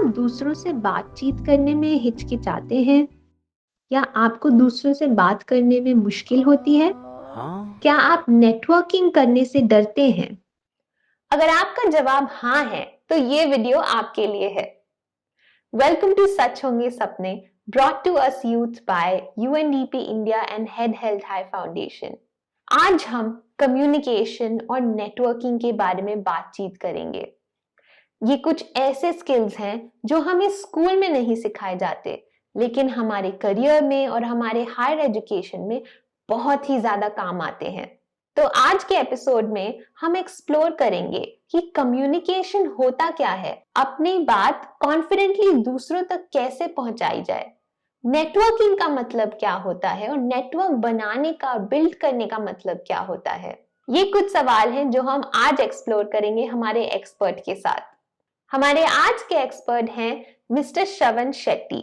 आप दूसरों से बातचीत करने में हिचकिचाते हैं? या आपको दूसरों से बात करने में मुश्किल होती है? हाँ। क्या आप नेटवर्किंग करने से डरते हैं? अगर आपका जवाब हाँ है, तो ये वीडियो आपके लिए है। वेलकम टू सच होंगे सपने, brought to us youth by UNDP India and Head Held High Foundation. आज हम कम्युनिकेशन और नेटवर्किंग के बारे में बातचीत करेंगे। ये कुछ ऐसे स्किल्स हैं जो हमें स्कूल में नहीं सिखाए जाते, लेकिन हमारे करियर में और हमारे हायर एजुकेशन में बहुत ही ज्यादा काम आते हैं। तो आज के एपिसोड में हम एक्सप्लोर करेंगे कि कम्युनिकेशन होता क्या है, अपनी बात कॉन्फिडेंटली दूसरों तक कैसे पहुंचाई जाए, नेटवर्किंग का मतलब क्या होता है और नेटवर्क बनाने का, बिल्ड करने का मतलब क्या होता है। ये कुछ सवाल हैं जो हम आज एक्सप्लोर करेंगे हमारे एक्सपर्ट के साथ। हमारे आज के एक्सपर्ट हैं मिस्टर श्रवण शेट्टी।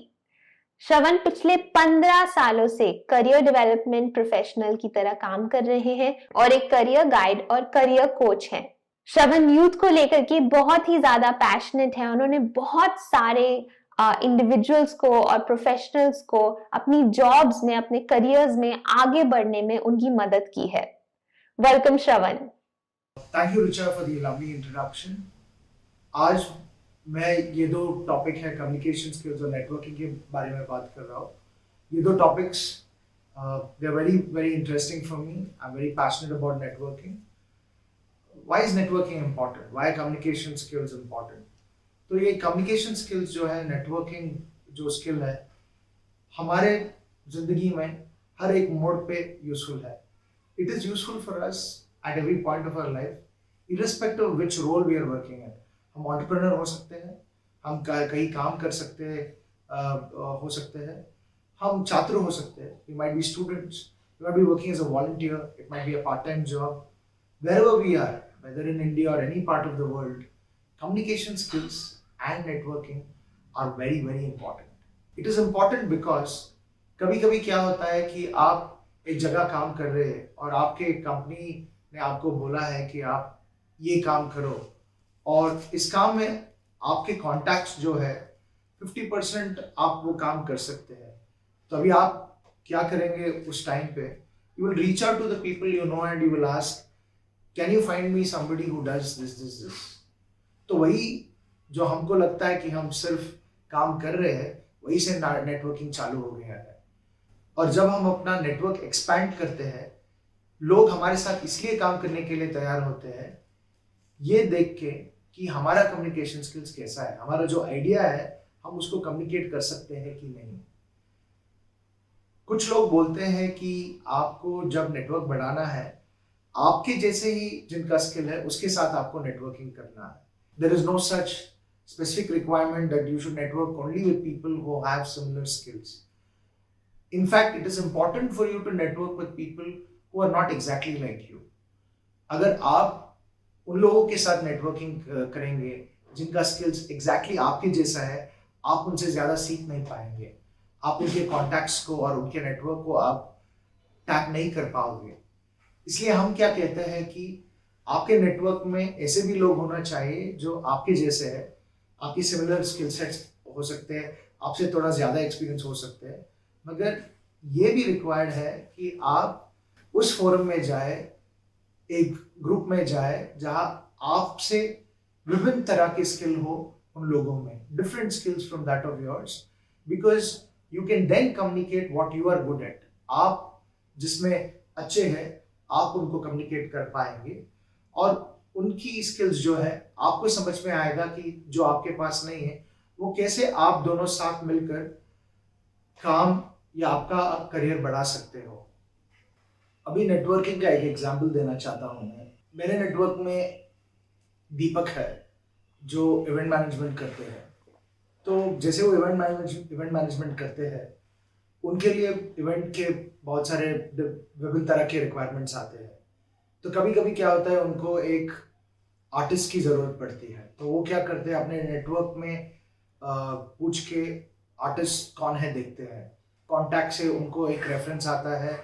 श्रवण पिछले 15 सालों से करियर डेवलपमेंट प्रोफेशनल की तरह काम कर रहे हैं और एक करियर गाइड और करियर कोच हैं। श्रवण यूथ को लेकर के बहुत ही ज्यादा पैशनेट है। उन्होंने बहुत सारे इंडिविजुअल्स को और प्रोफेशनल्स को अपनी जॉब्स में, अपने करियर्स में आगे बढ़ने में उनकी मदद की है। Welcome Shravan. Thank you, Richa, for the lovely introduction. आज मैं ये दो टॉपिक है, कम्युनिकेशन स्किल्स और नेटवर्किंग के बारे में बात कर रहा हूँ। ये दो topics they are very very interesting for me. I am very passionate about networking. Why is networking important, why communication skills important? तो ये कम्युनिकेशन स्किल्स जो है, नेटवर्किंग जो स्किल है, हमारे जिंदगी में हर एक मोड़ पे यूजफुल है। It is useful for us at every point of our life, irrespective of which role we are working in. हम entrepreneur हो सकते हैं, हम कहीं काम कर सकते हैं, हो सकते हैं, हम छात्र हो सकते हैं, we might be students, we might be working as a volunteer, it might be a part-time job. Wherever we are, whether in India or any part of the world, communication skills and networking are very very important. It is important because कभी कभी क्या होता है कि आप एक जगह काम कर रहे हैं और आपके कंपनी ने आपको बोला है कि आप ये काम करो, और इस काम में आपके कॉन्टैक्ट्स जो है 50% आप वो काम कर सकते हैं। तो अभी आप क्या करेंगे उस टाइम पे? You will reach out to the people you know and you will ask, can you find me somebody who does this this this. तो वही जो हमको लगता है कि हम सिर्फ काम कर रहे हैं, वही से नेटवर्किंग चालू हो गया है। और जब हम अपना नेटवर्क एक्सपैंड करते हैं, लोग हमारे साथ इसलिए काम करने के लिए तैयार होते हैं ये देख के कि हमारा कम्युनिकेशन स्किल्स कैसा है, हमारा जो आइडिया है हम उसको कम्युनिकेट कर सकते हैं कि नहीं। कुछ लोग बोलते हैं कि आपको जब नेटवर्क बढ़ाना है, आपके जैसे ही जिनका स्किल है उसके साथ आपको नेटवर्किंग करना है। There is no such specific requirement that you should network only with people who have similar skills. In fact, it is important for you to network with people who are not exactly like you. अगर आप उन लोगों के साथ networking करेंगे जिनका skills exactly आपके जैसा है, आप उनसे ज़्यादा सीख नहीं पाएंगे। आप उनके कॉन्टैक्ट्स को और उनके नेटवर्क को आप टैप नहीं कर पाओगे। इसलिए हम क्या कहते हैं कि आपके नेटवर्क में ऐसे भी लोग होना चाहिए जो आपके जैसे है, आपकी सिमिलर स्किल सेट्स हो सकते हैं, आपसे थोड़ा ज़्यादा एक्सपीरियंस हो सकते हैं, मगर ये भी रिक्वायर्ड है कि आप उस फोरम में जाए, एक ग्रुप में जाए जहां आपसे विभिन्न तरह के स्किल हो उन लोगों में, different skills from that of yours, because you can then communicate what you are good at. आप जिसमें अच्छे हैं आप उनको कम्युनिकेट कर पाएंगे और उनकी स्किल्स जो है आपको समझ में आएगा कि जो आपके पास नहीं है वो कैसे आप दोनों साथ मिलकर काम या आपका करियर बढ़ा सकते हो। अभी नेटवर्किंग का एक एग्जांपल देना चाहता हूँ मैं। मेरे नेटवर्क में दीपक है जो इवेंट मैनेजमेंट करते हैं। तो जैसे वो इवेंट मैनेजमेंट करते हैं, उनके लिए इवेंट के बहुत सारे विभिन्न तरह के रिक्वायरमेंट्स आते हैं। तो कभी कभी क्या होता है, उनको एक आर्टिस्ट की ज़रूरत पड़ती है। तो वो क्या करते हैं, अपने नेटवर्क में पूछ के आर्टिस्ट कौन है देखते हैं। कॉन्टैक्ट से उनको एक रेफरेंस आता है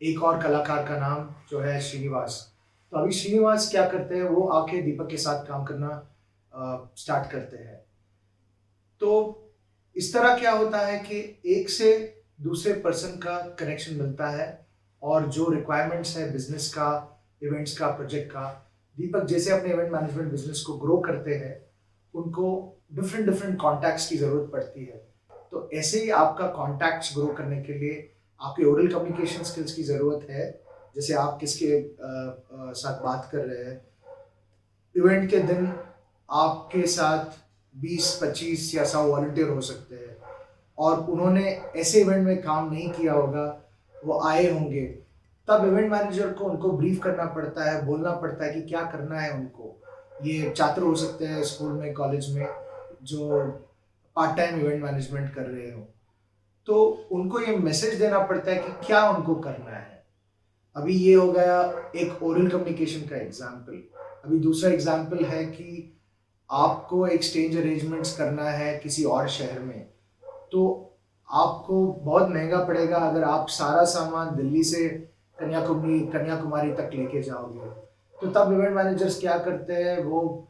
एक और कलाकार का नाम जो है श्रीनिवास। तो अभी श्रीनिवास क्या करते हैं, वो आके दीपक के साथ काम करना स्टार्ट करते हैं। तो इस तरह क्या होता है कि एक से दूसरे पर्सन का कनेक्शन मिलता है और जो रिक्वायरमेंट्स है बिजनेस का, इवेंट्स का, प्रोजेक्ट का, दीपक जैसे अपने इवेंट मैनेजमेंट बिजनेस को ग्रो करते हैं उनको डिफरेंट डिफरेंट कॉन्टैक्ट्स की ज़रूरत पड़ती है। तो ऐसे ही आपका कॉन्टैक्ट्स ग्रो करने के लिए आपके ओरल कम्युनिकेशन स्किल्स की ज़रूरत है। जैसे आप किसके साथ बात कर रहे हैं, इवेंट के दिन आपके साथ 20-25 या 100 वॉलंटियर हो सकते हैं और उन्होंने ऐसे इवेंट में काम नहीं किया होगा, वो आए होंगे, तब इवेंट मैनेजर को उनको ब्रीफ करना पड़ता है, बोलना पड़ता है कि क्या करना है उनको। ये छात्र हो सकते हैं स्कूल में, कॉलेज में, जो पार्ट टाइम इवेंट मैनेजमेंट कर रहे हो, तो उनको ये मैसेज देना पड़ता है कि क्या उनको करना है। अभी ये हो गया एक ओरल कम्युनिकेशन का एग्जाम्पल। अभी दूसरा एग्जाम्पल है कि आपको एक्सचेंज अरेंजमेंट्स करना है किसी और शहर में, तो आपको बहुत महंगा पड़ेगा अगर आप सारा सामान दिल्ली से कन्याकुमारी तक लेके जाओगे। तो तब इवेंट मैनेजर्स क्या करते हैं, वो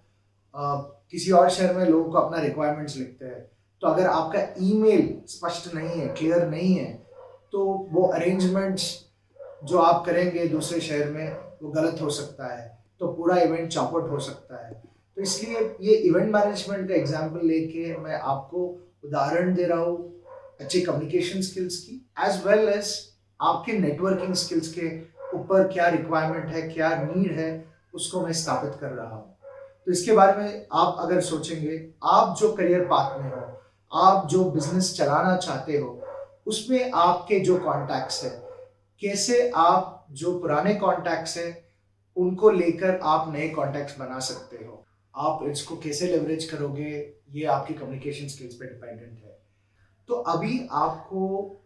किसी और शहर में लोगों को अपना रिक्वायरमेंट्स लिखते हैं। तो अगर आपका ईमेल स्पष्ट नहीं है, क्लियर नहीं है, तो वो अरेंजमेंट्स जो आप करेंगे दूसरे शहर में वो गलत हो सकता है, तो पूरा इवेंट चौपट हो सकता है। तो इसलिए ये इवेंट मैनेजमेंट का एग्जाम्पल लेके मैं आपको उदाहरण दे रहा हूँ अच्छे कम्युनिकेशन स्किल्स की, एज वेल एज आपके नेटवर्किंग स्किल्स के ऊपर क्या रिक्वायरमेंट है, क्या नीड है, उसको मैं स्थापित कर रहा हूँ। तो इसके बारे में आप अगर सोचेंगे, आप जो करियर पाथ में हो, आप जो बिजनेस चलाना चाहते हो, उसमें आपके जो कॉन्टैक्ट्स है, कैसे आप जो पुराने कॉन्टैक्ट्स है उनको लेकर आप नए कॉन्टैक्ट्स बना सकते हो, आप इसको कैसे लेवरेज करोगे, ये आपकी कम्युनिकेशन स्किल्स पे डिपेंडेंट है। तो अभी आपको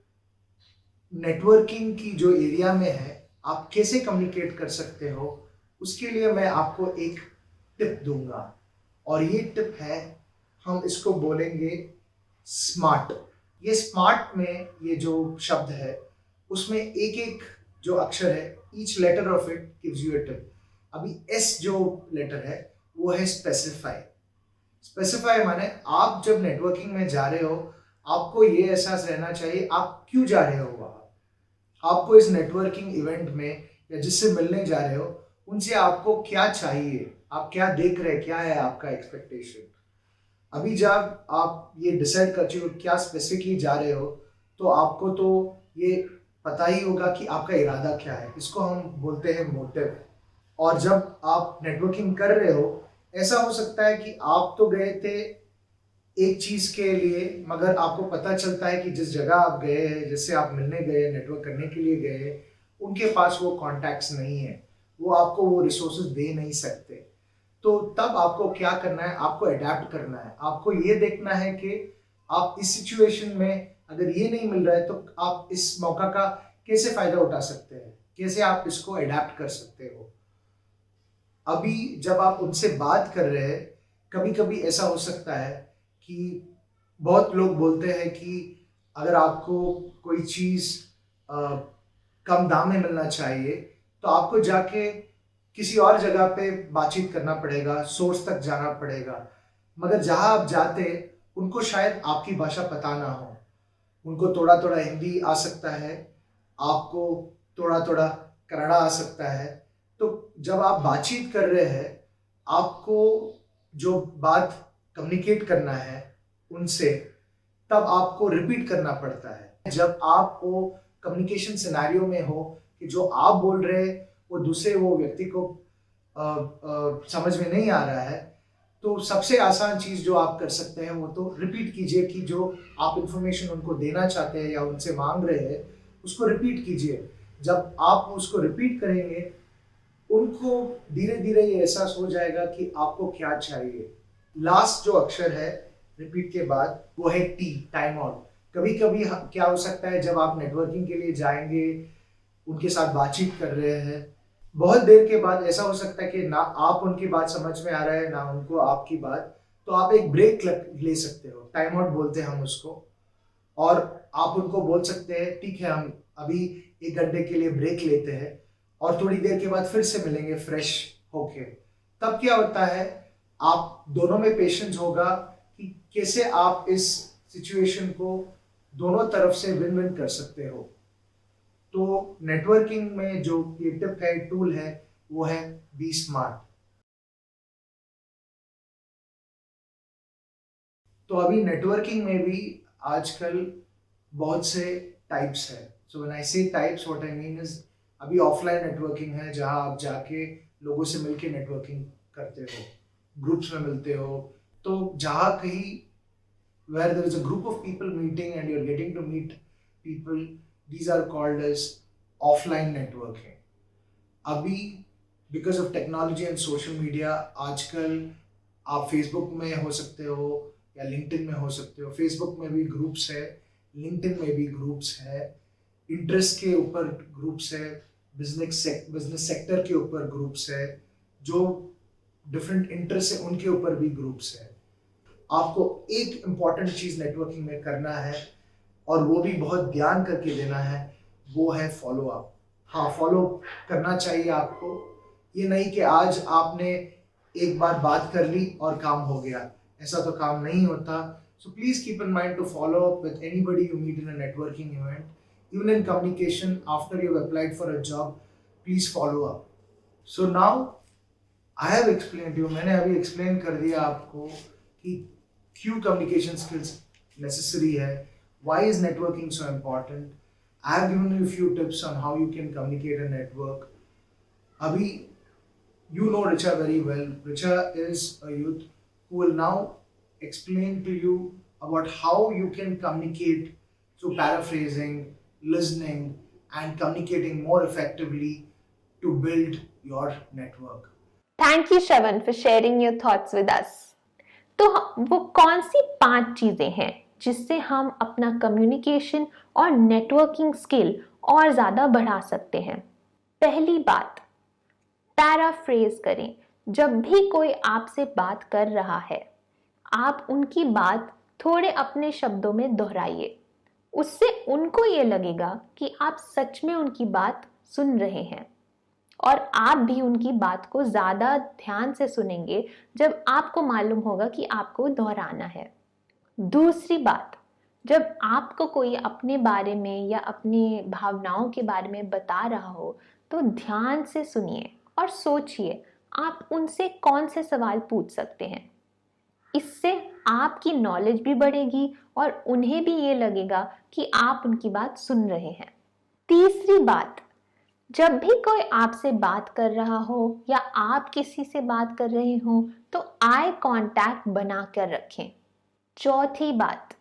नेटवर्किंग की जो एरिया में है आप कैसे कम्युनिकेट कर सकते हो, उसके लिए मैं आपको एक टिप दूंगा और ये टिप है, हम इसको बोलेंगे स्मार्ट। ये स्मार्ट में ये जो शब्द है उसमें एक एक जो अक्षर है, each letter of it gives you a tip. अभी एस जो लेटर है वो है स्पेसिफाई। स्पेसिफाई माने आप जब नेटवर्किंग में जा रहे हो आपको ये एहसास रहना चाहिए आप क्यों जा रहे हो वहाँ, आपको इस नेटवर्किंग इवेंट में या जिससे मिलने जा रहे हो उनसे आपको क्या चाहिए, आप क्या देख रहे हैं, क्या है आपका एक्सपेक्टेशन। अभी जब आप ये डिसाइड कर चुके हो क्या स्पेसिफिकली जा रहे हो, तो आपको तो ये पता ही होगा कि आपका इरादा क्या है, इसको हम बोलते हैं मोटिव। और जब आप नेटवर्किंग कर रहे हो, ऐसा हो सकता है कि आप तो गए थे एक चीज के लिए, मगर आपको पता चलता है कि जिस जगह आप गए हैं, जिससे आप मिलने गए, नेटवर्क करने के लिए गए, उनके पास वो कॉन्टैक्ट्स नहीं है, वो आपको वो रिसोर्सेज दे नहीं सकते। तो तब आपको क्या करना है, आपको अडेप्ट करना है। आपको ये देखना है कि आप इस सिचुएशन में अगर ये नहीं मिल रहा है तो आप इस मौका का कैसे फायदा उठा सकते हैं, कैसे आप इसको अडेप्ट कर सकते हो। अभी जब आप उनसे बात कर रहे हैं, कभी कभी ऐसा हो सकता है कि बहुत लोग बोलते हैं कि अगर आपको कोई चीज़ कम दाम में मिलना चाहिए तो आपको जाके किसी और जगह पे बातचीत करना पड़ेगा, सोर्स तक जाना पड़ेगा। मगर जहाँ आप जाते उनको शायद आपकी भाषा पता ना हो, उनको थोड़ा थोड़ा हिंदी आ सकता है, आपको थोड़ा थोड़ा कन्नड़ा आ सकता है। तो जब आप बातचीत कर रहे हैं, आपको जो बात कम्युनिकेट करना है उनसे, तब आपको रिपीट करना पड़ता है। जब आप वो कम्युनिकेशन सिनेरियो में हो कि जो आप बोल रहे हैं वो दूसरे वो व्यक्ति को समझ में नहीं आ रहा है, तो सबसे आसान चीज़ जो आप कर सकते हैं वो तो रिपीट कीजिए कि जो आप इंफॉर्मेशन उनको देना चाहते हैं या उनसे मांग रहे हैं उसको रिपीट कीजिए। जब आप उसको रिपीट करेंगे, उनको धीरे धीरे ये एहसास हो जाएगा कि आपको क्या चाहिए। लास्ट जो अक्षर है रिपीट के बाद वो है टी, टाइम आउट। कभी कभी क्या हो सकता है, जब आप नेटवर्किंग के लिए जाएंगे, उनके साथ बातचीत कर रहे हैं, बहुत देर के बाद ऐसा हो सकता है कि ना आप उनकी बात समझ में आ रहा है ना उनको आपकी बात, तो आप एक ब्रेक ले सकते हो, टाइम आउट बोलते हैं हम उसको। और आप उनको बोल सकते हैं ठीक है हम अभी 1 घंटे के लिए ब्रेक लेते हैं और थोड़ी देर के बाद फिर से मिलेंगे फ्रेश होके। तब क्या होता है, आप दोनों में पेशेंस होगा कि कैसे आप इस सिचुएशन को दोनों तरफ से विन विन कर सकते हो। तो नेटवर्किंग में जो ये टिप है, टूल है, वो है बी स्मार्ट। तो अभी नेटवर्किंग में भी आजकल बहुत से टाइप्स है। सो व्हेन आई से types, what I mean is, अभी ऑफलाइन नेटवर्किंग है जहां आप जाके लोगों से मिलके नेटवर्किंग करते हो, ग्रुप्स में मिलते हो। तो जहां कहीं where there is a group of people meeting and you're getting to meet people, these are called as offline networking. अभी because of technology and social media, आजकल आप फेसबुक में हो सकते हो या लिंक्डइन में हो सकते हो। फेसबुक में भी ग्रुप्स है, लिंक्डइन में भी ग्रुप्स है, इंटरेस्ट के ऊपर ग्रुप्स है, बिजनेस सेक्टर के ऊपर ग्रुप्स है, जो डिफरेंट इंटरेस्ट है उनके ऊपर भी ग्रुप्स है। आपको एक इम्पॉर्टेंट चीज नेटवर्किंग में करना है और वो भी बहुत ध्यान करके देना है, वो है फॉलो अप। हाँ, फॉलो करना चाहिए आपको। ये नहीं कि आज आपने एक बार बात कर ली और काम हो गया, ऐसा तो काम नहीं होता। So please keep in mind to follow up with anybody you meet in a networking event, even in communication after you have applied for a job, please follow up. So now I have explained you, मैंने अभी explain कर दिया आपको कि क्यों communication skills necessary है, why is networking so important. I have given you a few tips on how you can communicate and network. Abhi, you know Richa very well. Richa is a youth who will now explain to you about how you can communicate through paraphrasing, listening, and communicating more effectively to build your network. Thank you, Shravan, for sharing your thoughts with us. तो वो कौन सी 5 चीजें हैं जिससे हम अपना communication और networking skill और ज्यादा बढ़ा सकते हैं? पहली बात, पैराफ्रेज करें। जब भी कोई आपसे बात कर रहा है, आप उनकी बात थोड़े अपने शब्दों में दोहराइए। उससे उनको ये लगेगा कि आप सच में उनकी बात सुन रहे हैं और आप भी उनकी बात को ज्यादा ध्यान से सुनेंगे जब आपको मालूम होगा कि आपको दोहराना है। दूसरी बात, जब आपको कोई अपने बारे में या अपनी भावनाओं के बारे में बता रहा हो तो ध्यान से सुनिए और सोचिए आप उनसे कौन से सवाल पूछ सकते हैं। इससे आपकी नॉलेज भी बढ़ेगी और उन्हें भी ये लगेगा कि आप उनकी बात सुन रहे हैं। तीसरी बात, जब भी कोई आपसे बात कर रहा हो या आप किसी से बात कर रहे हो तो आई कांटेक्ट बना कर रखें। चौथी बात,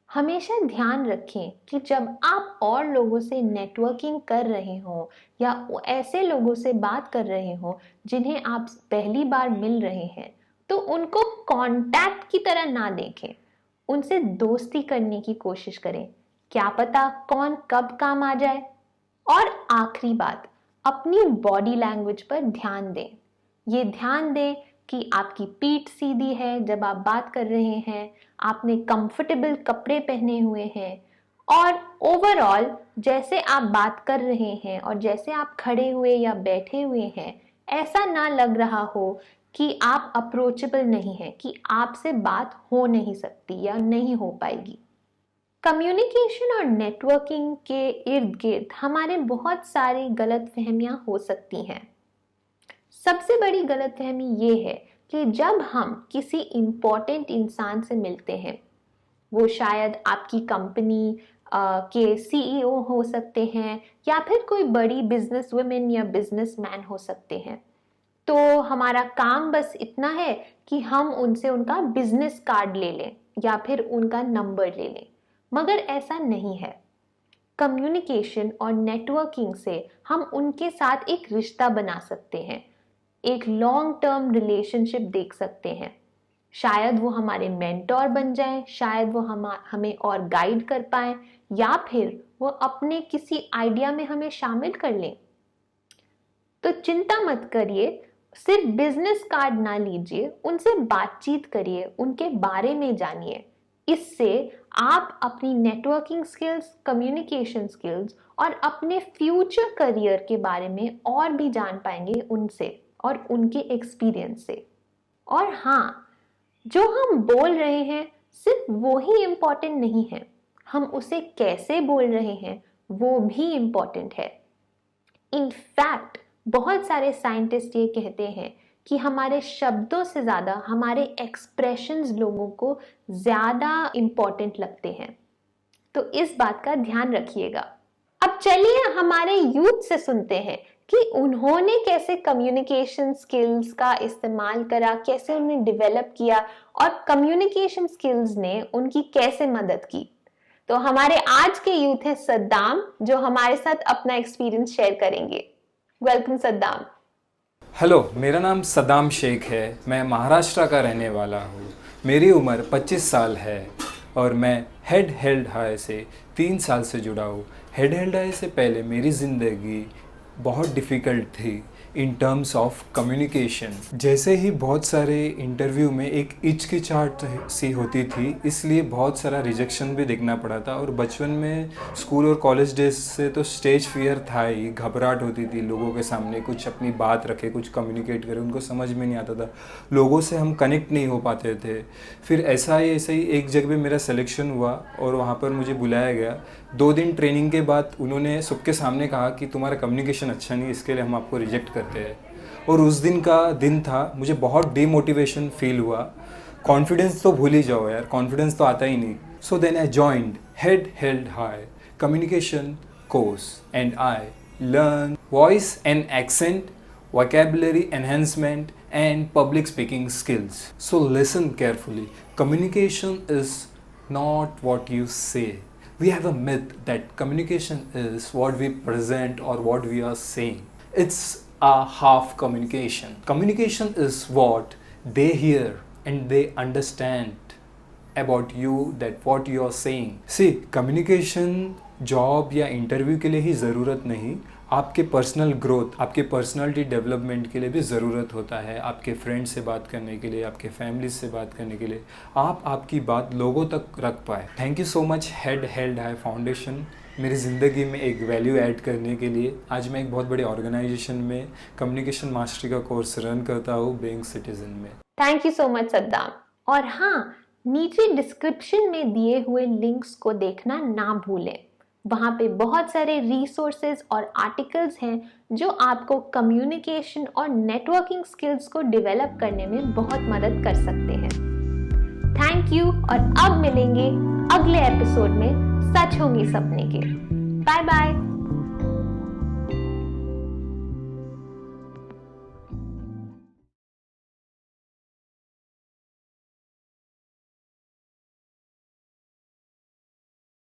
हमेशा ध्यान रखें कि जब आप और लोगों से नेटवर्किंग कर रहे हो या ऐसे लोगों से बात कर रहे हो जिन्हें आप पहली बार मिल रहे हैं, तो उनको कांटेक्ट की तरह ना देखें, उनसे दोस्ती करने की कोशिश करें। क्या पता कौन कब काम आ जाए। और आखिरी बात, अपनी बॉडी लैंग्वेज पर ध्यान दें। ये ध्यान दें कि आपकी पीठ सीधी है जब आप बात कर रहे हैं, आपने कंफर्टेबल कपड़े पहने हुए हैं और ओवरऑल जैसे आप बात कर रहे हैं और जैसे आप खड़े हुए या बैठे हुए हैं, ऐसा ना लग रहा हो कि आप अप्रोचेबल नहीं हैं, कि आपसे बात हो नहीं सकती या नहीं हो पाएगी। कम्युनिकेशन और नेटवर्किंग के इर्द गिर्द हमारे बहुत सारी गलतफहमियां हो सकती हैं। सबसे बड़ी गलतफहमी ये है कि जब हम किसी इम्पोर्टेंट इंसान से मिलते हैं, वो शायद आपकी कंपनी के सीईओ हो सकते हैं या फिर कोई बड़ी बिजनेस वुमेन या बिजनेसमैन हो सकते हैं, तो हमारा काम बस इतना है कि हम उनसे उनका बिजनेस कार्ड ले लें या फिर उनका नंबर ले लें, मगर ऐसा नहीं है। कम्युनिकेशन और नेटवर्किंग से हम उनके साथ एक रिश्ता बना सकते हैं, एक लॉन्ग टर्म रिलेशनशिप देख सकते हैं। शायद वो हमारे मेंटोर बन जाएं, शायद वो हमें और गाइड कर पाएं या फिर वो अपने किसी आइडिया में हमें शामिल कर लें। तो चिंता मत करिए, सिर्फ बिजनेस कार्ड ना लीजिए, उनसे बातचीत करिए, उनके बारे में जानिए। इससे आप अपनी नेटवर्किंग स्किल्स, कम्युनिकेशन स्किल्स और अपने फ्यूचर करियर के बारे में और भी जान पाएंगे उनसे और उनके एक्सपीरियंस से। और हाँ, जो हम बोल रहे हैं सिर्फ वो ही इम्पोर्टेंट नहीं है, हम उसे कैसे बोल रहे हैं वो भी इम्पोर्टेंट है। इनफैक्ट बहुत सारे साइंटिस्ट ये कहते हैं कि हमारे शब्दों से ज़्यादा हमारे एक्सप्रेशंस लोगों को ज़्यादा इम्पोर्टेंट लगते हैं। तो इस बात का ध्यान रखिएगा। अब चलिए हमारे यूथ से सुनते हैं कि उन्होंने कैसे कम्युनिकेशन स्किल्स का इस्तेमाल करा, कैसे उन्हें डेवलप किया और कम्युनिकेशन स्किल्स ने उनकी कैसे मदद की। तो हमारे आज के यूथ हैं सद्दाम, जो हमारे साथ अपना एक्सपीरियंस शेयर करेंगे। वेलकम सद्दाम। हेलो, मेरा नाम सद्दाम शेख है। मैं महाराष्ट्र का रहने वाला हूँ। मेरी उम्र 25 साल है और मैं हेड हेल्ड हाई से 3 साल से जुड़ा हूँ। हेड हेल्ड हाई से पहले मेरी ज़िंदगी बहुत डिफ़िकल्ट थी इन टर्म्स ऑफ कम्युनिकेशन। जैसे ही बहुत सारे इंटरव्यू में एक हिचकिचाहट सी होती थी, इसलिए बहुत सारा रिजेक्शन भी देखना पड़ा था। और बचपन में स्कूल और कॉलेज डेज से तो स्टेज फियर था ही, घबराहट होती थी लोगों के सामने कुछ अपनी बात रखे, कुछ कम्युनिकेट करे। उनको समझ में नहीं आता था, लोगों से हम कनेक्ट नहीं हो पाते थे। फिर ऐसा ही एक जगह मेरा सिलेक्शन हुआ और वहाँ पर मुझे बुलाया गया। 2 दिन ट्रेनिंग के बाद उन्होंने सबके सामने कहा कि तुम्हारा कम्युनिकेशन अच्छा नहीं है, इसके लिए हम आपको रिजेक्ट करते हैं। और उस दिन का दिन था, मुझे बहुत डीमोटिवेशन फील हुआ। कॉन्फिडेंस तो भूल ही जाओ यार, कॉन्फिडेंस तो आता ही नहीं। So then I joined Head Held High communication course and I learn voice and accent, vocabulary enhancement and public speaking skills. So listen carefully. Communication is not what you say. We have a myth that communication is what we present or what we are saying. It's a half communication. Communication is what they hear and they understand about you, that what you are saying. See, communication job या interview के लिए ही ज़रूरत नहीं, आपके personal growth, आपके personality development के लिए भी ज़रूरत होता है। आपके फ्रेंड से बात करने के लिए, आपके फैमिली से बात करने के लिए, आप आपकी बात लोगों तक रख पाए। Thank you so much head Held high foundation, मेरी ज़िंदगी में एक वैल्यू ऐड करने के लिए। आज मैं एक बहुत बड़ी ऑर्गेनाइजेशन में कम्युनिकेशन मास्टरी का कोर्स रन करता हूँ, बीइंग सिटीजन में। Thank you so much Saddam. और हाँ, नीचे डिस्क्रिप्शन में दिए हुए लिंक्स को देखना ना भूलें। वहाँ पे बहुत सारे रिसोर्सेज और आर्टिकल्स हैं जो आपको कम्युनिकेशन और नेटवर्किंग स्किल्स को डेवलप करने में बहुत मदद कर सकते हैं। थैंक यू, और अब मिलेंगे अगले एपिसोड में सच होंगे सपने के। Bye bye.